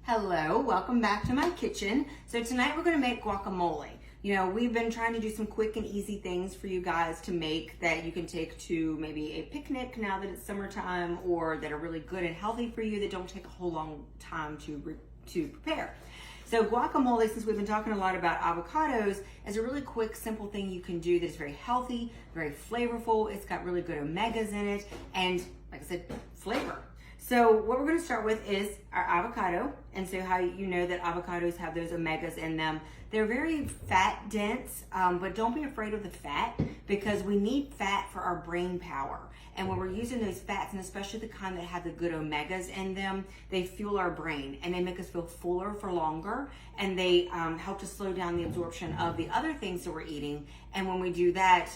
Hello, welcome back to my kitchen. So tonight we're gonna make guacamole. You know, we've been trying to do some quick and easy things for you guys to make that you can take to maybe a picnic now that it's summertime, or that are really good and healthy for you that don't take a whole long time to prepare. So guacamole, since we've been talking a lot about avocados, is a really quick, simple thing you can do that's very healthy, very flavorful. It's got really good omegas in it, and like I said, flavor. So what we're going to start with is our avocado. And so how you know that avocados have those omegas in them. They're very fat dense, but don't be afraid of the fat, because we need fat for our brain power. And when we're using those fats, and especially the kind that have the good omegas in them, they fuel our brain and they make us feel fuller for longer. And they help to slow down the absorption of the other things that we're eating. And when we do that,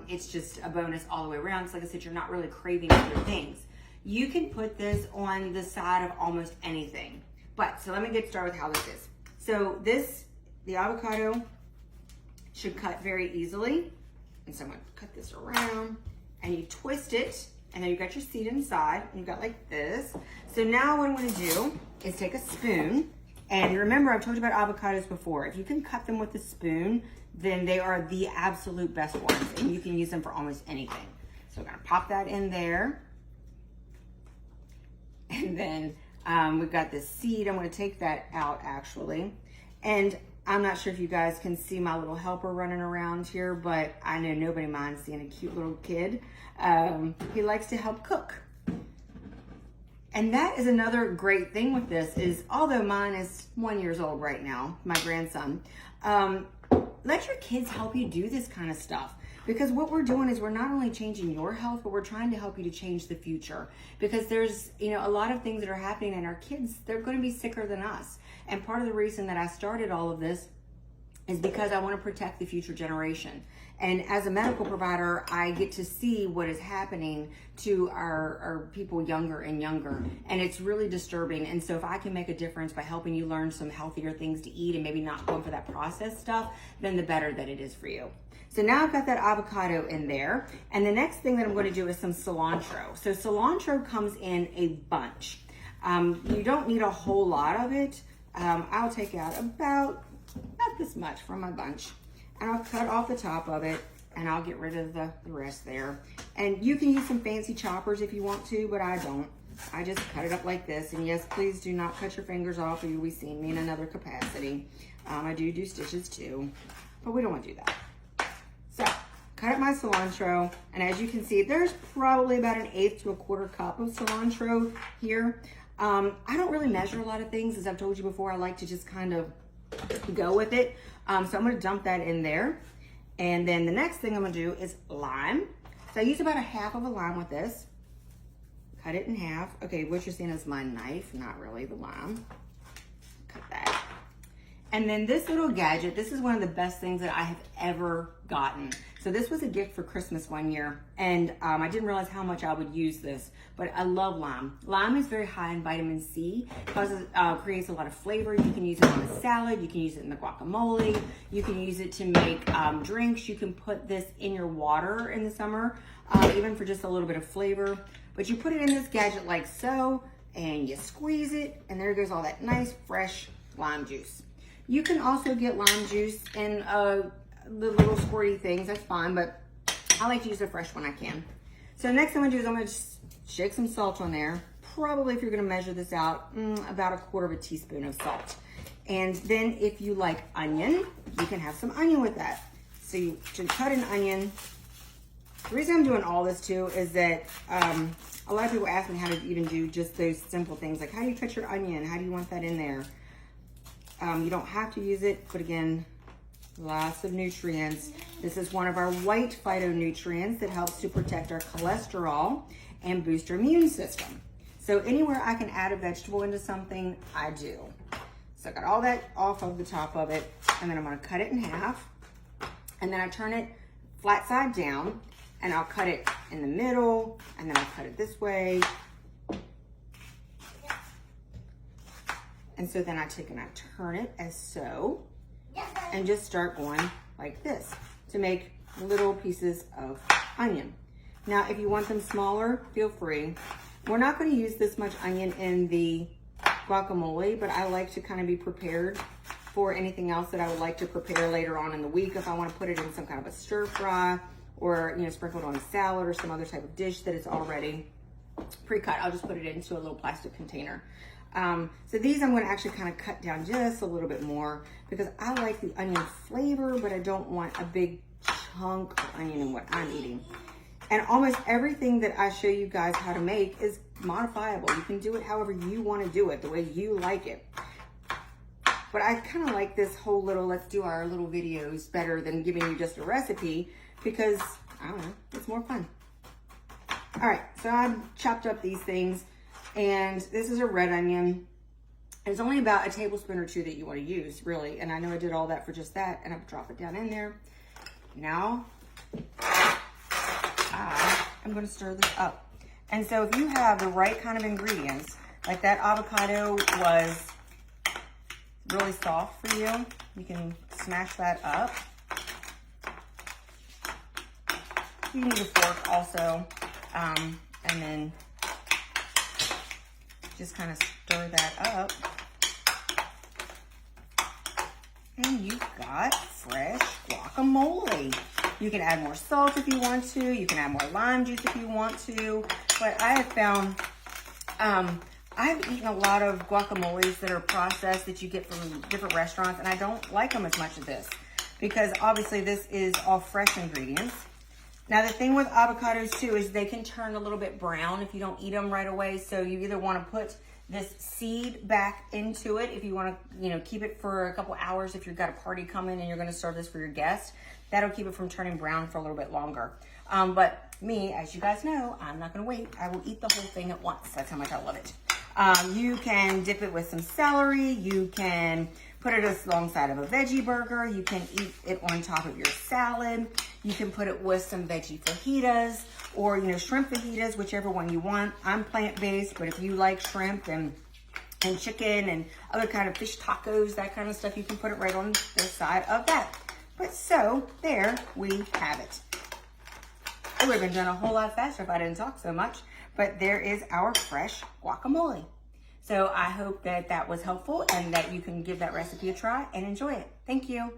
it's just a bonus all the way around. So like I said, you're not really craving other things. You can put this on the side of almost anything. But, so let me get started with how this is. So the avocado should cut very easily. And so I'm gonna cut this around and you twist it, and then you got your seed inside, and you got like this. So now what I'm gonna do is take a spoon, and remember I've told you about avocados before. If you can cut them with a spoon, then they are the absolute best ones, and you can use them for almost anything. So we're gonna pop that in there. And then we've got this seed. I'm going to take that out actually. And I'm not sure if you guys can see my little helper running around here, but I know nobody minds seeing a cute little kid. He likes to help cook. And that is another great thing with this is, although mine is 1 year old right now, my grandson, let your kids help you do this kind of stuff. Because what we're doing is we're not only changing your health, but we're trying to help you to change the future. Because there's, you know, a lot of things that are happening, and our kids, they're going to be sicker than us. And part of the reason that I started all of this is because I want to protect the future generation. And as a medical provider, I get to see what is happening to our people younger and younger. And it's really disturbing. And so if I can make a difference by helping you learn some healthier things to eat and maybe not going for that processed stuff, then the better that it is for you. So now I've got that avocado in there. And the next thing that I'm going to do is some cilantro. So cilantro comes in a bunch. You don't need a whole lot of it. I'll take out about this much from my bunch. And I'll cut off the top of it, and I'll get rid of the rest there. And you can use some fancy choppers if you want to, but I don't. I just cut it up like this. And yes, please do not cut your fingers off, or you'll be seeing me in another capacity. I do stitches too, but we don't want to do that. So, cut up my cilantro, and as you can see, there's probably about 1/8 to 1/4 cup of cilantro here. I don't really measure a lot of things. As I've told you before, I like to just kind of go with it. So I'm going to dump that in there. And then the next thing I'm going to do is lime. So I use about 1/2 of a lime with this. Cut it in half. Okay, what you're seeing is my knife, not really the lime. Cut that. And then this little gadget, this is one of the best things that I have ever gotten. So this was a gift for Christmas 1 year, and I didn't realize how much I would use this, but I love lime. Lime is very high in vitamin C, creates a lot of flavor. You can use it on a salad, you can use it in the guacamole, you can use it to make drinks. You can put this in your water in the summer, even for just a little bit of flavor. But you put it in this gadget like so, and you squeeze it, and there goes all that nice, fresh lime juice. You can also get lime juice in the little squirty things, that's fine, but I like to use a fresh one I can. So next thing I'm gonna do is I'm gonna just shake some salt on there. Probably, if you're gonna measure this out, about 1/4 teaspoon of salt. And then if you like onion, you can have some onion with that. So you should cut an onion. The reason I'm doing all this too is that a lot of people ask me how to even do just those simple things, like how do you cut your onion? How do you want that in there? You don't have to use it, but again, lots of nutrients. This is one of our white phytonutrients that helps to protect our cholesterol and boost our immune system. So anywhere I can add a vegetable into something, I do. So I got all that off of the top of it, and then I'm gonna cut it in half, and then I turn it flat side down, and I'll cut it in the middle, and then I'll cut it this way. And so then I take and I turn it as so, and just start going like this to make little pieces of onion. Now, if you want them smaller, feel free. We're not going to use this much onion in the guacamole, but I like to kind of be prepared for anything else that I would like to prepare later on in the week. If I want to put it in some kind of a stir fry, or sprinkled on a salad or some other type of dish that is already pre-cut, I'll just put it into a little plastic container. So these I'm going to actually kind of cut down just a little bit more because I like the onion flavor, but I don't want a big chunk of onion in what I'm eating. And almost everything that I show you guys how to make is modifiable. You can do it however you want to do it, the way you like it. But I kind of like this whole little, let's do our little videos better than giving you just a recipe because, I don't know, it's more fun. All right, so I've chopped up these things, and this is a red onion. There's only about a tablespoon or two that you want to use, really. And I know I did all that for just that, and I'll drop it down in there. Now, I'm going to stir this up. And so if you have the right kind of ingredients, like that avocado was really soft for you, you can smash that up. You need a fork also, and then just kind of stir that up. And you've got fresh guacamole. You can add more salt if you want to. You can add more lime juice if you want to. But I have found, I've eaten a lot of guacamoles that are processed that you get from different restaurants, and I don't like them as much as this because obviously this is all fresh ingredients. Now the thing with avocados too is they can turn a little bit brown if you don't eat them right away. So you either want to put this seed back into it if you want to, keep it for a couple hours if you've got a party coming and you're going to serve this for your guests. That'll keep it from turning brown for a little bit longer. But me, as you guys know, I'm not going to wait. I will eat the whole thing at once. That's how much I love it. You can dip it with some celery. You can put it alongside of a veggie burger. You can eat it on top of your salad. You can put it with some veggie fajitas or, shrimp fajitas, whichever one you want. I'm plant-based, but if you like shrimp and chicken and other kind of fish tacos, that kind of stuff, you can put it right on the side of that. But so, there we have it. It would have been done a whole lot faster if I didn't talk so much, but there is our fresh guacamole. So I hope that that was helpful and that you can give that recipe a try and enjoy it. Thank you.